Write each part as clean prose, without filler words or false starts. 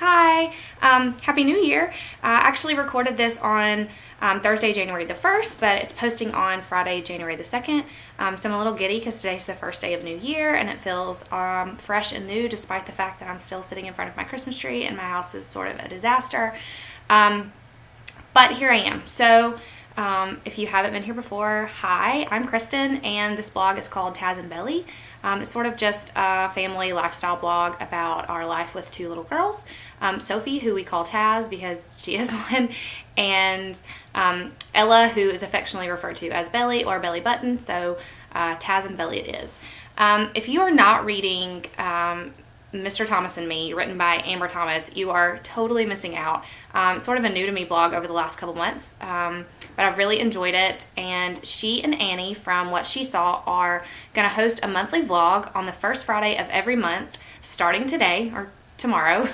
Hi, Happy New Year. I actually recorded this on Thursday, January the 1st, but it's posting on Friday, January the 2nd. So I'm a little giddy because today's the first day of New Year and it feels fresh and new despite the fact that I'm still sitting in front of my Christmas tree and my house is sort of a disaster. But here I am. So if you haven't been here before, hi, I'm Kristen and this blog is called Taz and Belly. It's sort of just a family lifestyle blog about our life with two little girls. Sophie, who we call Taz because she is one, and Ella, who is affectionately referred to as Belly or Belly Button, so Taz and Belly it is. If you are not reading Mr. Thomas and Me, written by Amber Thomas, you are totally missing out. Sort of a new to me blog over the last couple months, but I've really enjoyed it. And she and Annie, from what she saw, are going to host a monthly vlog on the first Friday of every month, starting today or tomorrow.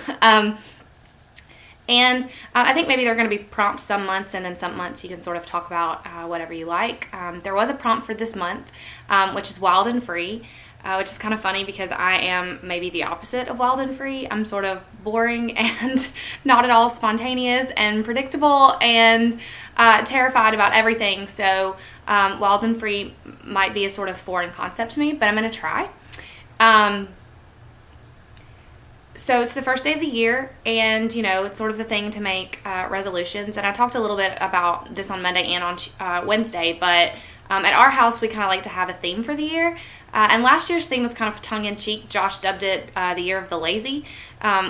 And I think maybe they're going to be prompts some months, and then some months you can sort of talk about whatever you like. There was a prompt for this month, which is wild and free. Which is kind of funny because I am maybe the opposite of wild and free. I'm sort of boring and not at all spontaneous and predictable and terrified about everything. So wild and free might be a sort of foreign concept to me, but I'm going to try. So it's the first day of the year, and you know, it's sort of the thing to make resolutions. And I talked a little bit about this on Monday and on Wednesday, but at our house we kind of like to have a theme for the year. And last year's theme was kind of tongue-in-cheek. Josh dubbed it the Year of the Lazy,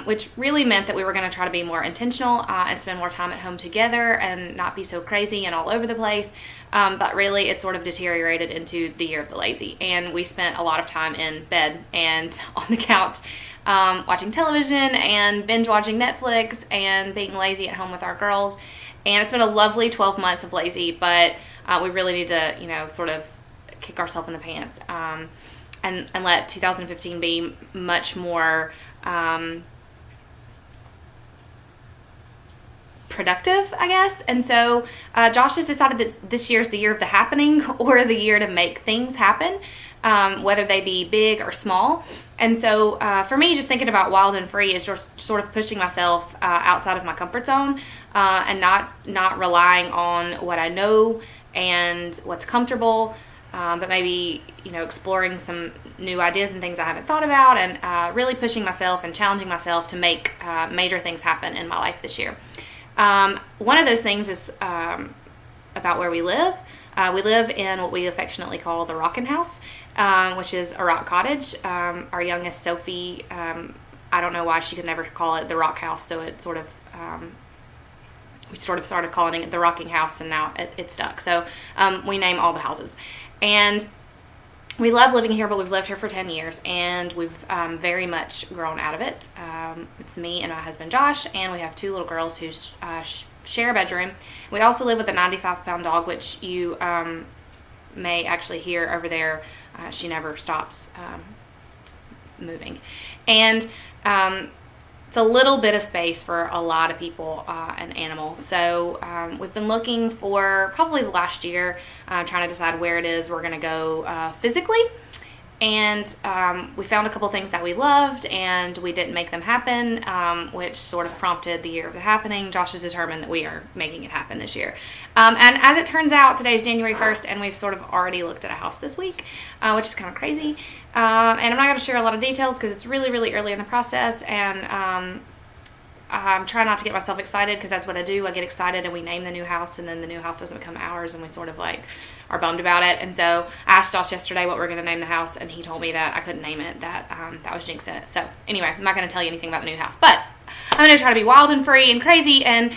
which really meant that we were going to try to be more intentional and spend more time at home together and not be so crazy and all over the place. But really, it sort of deteriorated into the Year of the Lazy. And we spent a lot of time in bed and on the couch watching television and binge-watching Netflix and being lazy at home with our girls. And it's been a lovely 12 months of lazy, but we really need to, you know, sort of kick ourselves in the pants and let 2015 be much more productive, I guess. And so Josh has decided that this year is the year of the happening, or the year to make things happen, whether they be big or small. And so for me, just thinking about wild and free is just sort of pushing myself outside of my comfort zone and not relying on what I know and what's comfortable, but maybe, you know, exploring some new ideas and things I haven't thought about, and really pushing myself and challenging myself to make major things happen in my life this year. One of those things is about where we live. We live in what we affectionately call the Rockin' House, which is a rock cottage. Our youngest, Sophie, I don't know why she could never call it the Rock House, so it sort of we sort of started calling it the Rocking House, and now it stuck. So we name all the houses. And we love living here, but we've lived here for 10 years, and we've very much grown out of it. It's me and my husband Josh, and we have two little girls who share a bedroom. We also live with a 95-pound dog, which you may actually hear over there. She never stops moving. And it's a little bit of space for a lot of people and animals. So we've been looking for probably the last year, trying to decide where it is we're going to go physically. And we found a couple things that we loved, and we didn't make them happen, which sort of prompted the Year of the Happening. Josh is determined that we are making it happen this year. And as it turns out, today is January 1st, and we've sort of already looked at a house this week, which is kind of crazy. And I'm not going to share a lot of details because it's really, really early in the process, and I'm trying not to get myself excited because that's what I do. I get excited and we name the new house, and then the new house doesn't become ours, and we sort of like are bummed about it. And so I asked Josh yesterday what we're going to name the house, and he told me that I couldn't name it, that was jinxing it. So anyway, I'm not going to tell you anything about the new house, but I'm going to try to be wild and free and crazy and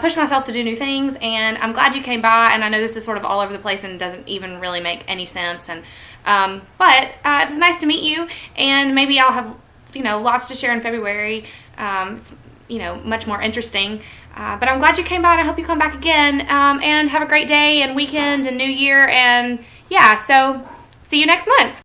push myself to do new things. And I'm glad you came by, and I know this is sort of all over the place and doesn't even really make any sense. And but it was nice to meet you, and maybe I'll have, you know, lots to share in February. It's, you know, much more interesting. But I'm glad you came by, and I hope you come back again, and have a great day and weekend and New Year. And yeah, so see you next month.